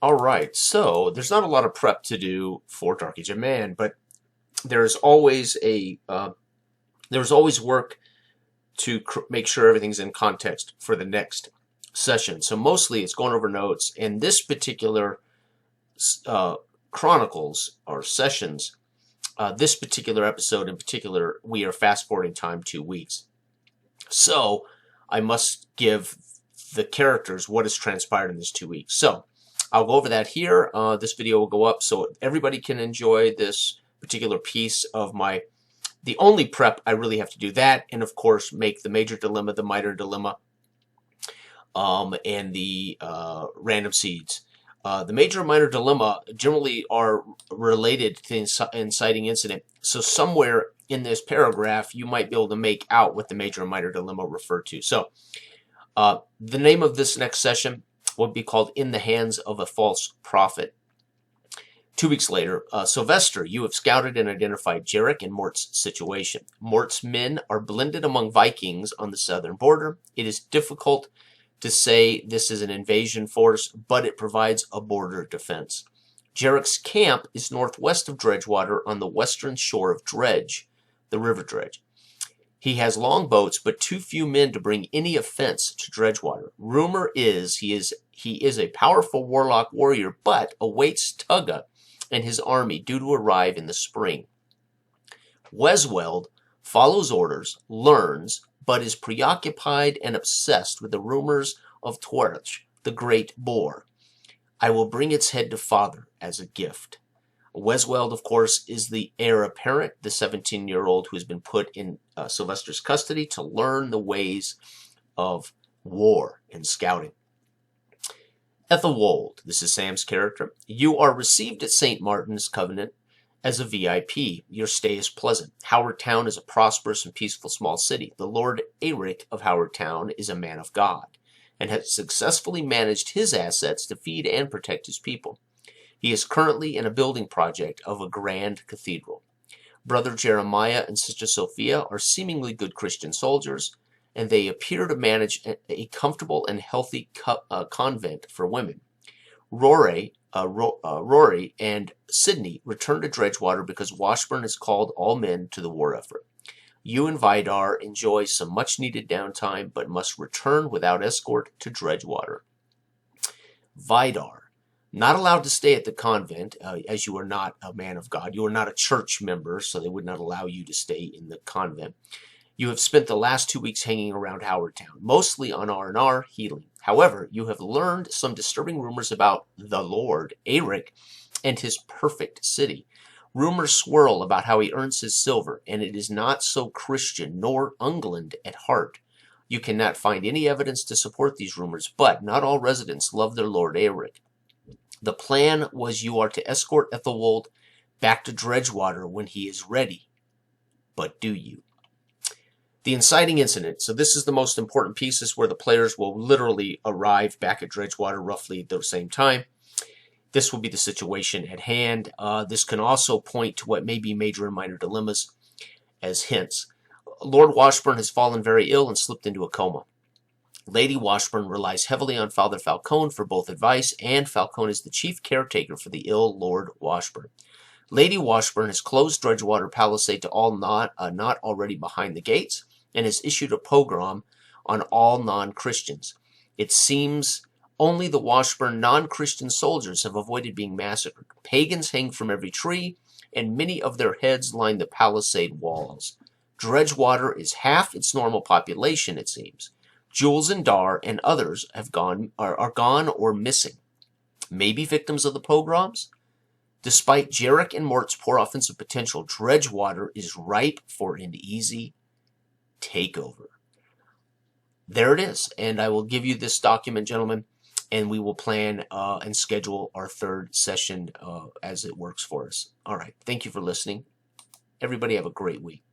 All right, so there's not a lot of prep to do for Dark Age of Man, but there's always there's always work to make sure everything's in context for the next session. So mostly it's going over notes, and this particular Chronicles or sessions, this particular episode in particular, we are fast forwarding time 2 weeks. So I must give the characters what has transpired in this 2 weeks. So I'll go over that here. This video will go up so everybody can enjoy this particular piece of the only prep I really have to do that, and of course make the major dilemma, the minor dilemma, and the random seeds. The major and minor dilemma generally are related to the inciting incident. So somewhere in this paragraph, you might be able to make out what the major and minor dilemma refer to. So the name of this next session would be called In the Hands of a False Prophet. 2 weeks later, Sylvester, you have scouted and identified Jarek and Mort's situation. Mort's men are blended among Vikings on the southern border. It is difficult to say this is an invasion force, but it provides a border defense. Jarek's camp is northwest of Dredgewater on the western shore of Dredge, the river Dredge. He has long boats, but too few men to bring any offense to Dredgewater. Rumor is he is a powerful warlock warrior, but awaits Tugga and his army due to arrive in the spring. Wesweld follows orders, learns, but is preoccupied and obsessed with the rumors of Twerch, the great boar. I will bring its head to father as a gift. Wesweld, of course, is the heir apparent, the 17-year-old who has been put in Sylvester's custody to learn the ways of war and scouting. Ethelwold, this is Sam's character. You are received at St. Martin's Covenant as a VIP. Your stay is pleasant. Howard Town is a prosperous and peaceful small city. The Lord Eric of Howard Town is a man of God and has successfully managed his assets to feed and protect his people. He is currently in a building project of a grand cathedral. Brother Jeremiah and Sister Sophia are seemingly good Christian soldiers, and they appear to manage a comfortable and healthy convent for women. Rory and Sydney return to Dredgewater because Washburn has called all men to the war effort. You and Vidar enjoy some much-needed downtime, but must return without escort to Dredgewater. Vidar, not allowed to stay at the convent, as you are not a man of God. You are not a church member, so they would not allow you to stay in the convent. You have spent the last 2 weeks hanging around Howard Town, mostly on R&R healing. However, you have learned some disturbing rumors about the Lord, Eric, and his perfect city. Rumors swirl about how he earns his silver, and it is not so Christian nor England at heart. You cannot find any evidence to support these rumors, but not all residents love their Lord Eric. The plan was you are to escort Ethelwold back to Dredgewater when he is ready. But do you? The inciting incident. So this is the most important piece. This is where the players will literally arrive back at Dredgewater roughly at the same time. This will be the situation at hand. This can also point to what may be major and minor dilemmas as hints. Lord Washburn has fallen very ill and slipped into a coma. Lady Washburn relies heavily on Father Falcone for both advice, and Falcone is the chief caretaker for the ill Lord Washburn. Lady Washburn has closed Dredgewater Palisade to all not already behind the gates, and has issued a pogrom on all non-Christians. It seems only the Washburn non-Christian soldiers have avoided being massacred. Pagans hang from every tree, and many of their heads line the palisade walls. Dredgewater is half its normal population, it seems. Jules and Dar and others are gone or missing. Maybe victims of the pogroms? Despite Jarek and Mort's poor offensive potential, Dredgewater is ripe for an easy takeover. There it is, and I will give you this document, gentlemen, and we will plan and schedule our third session as it works for us. All right, thank you for listening. Everybody have a great week.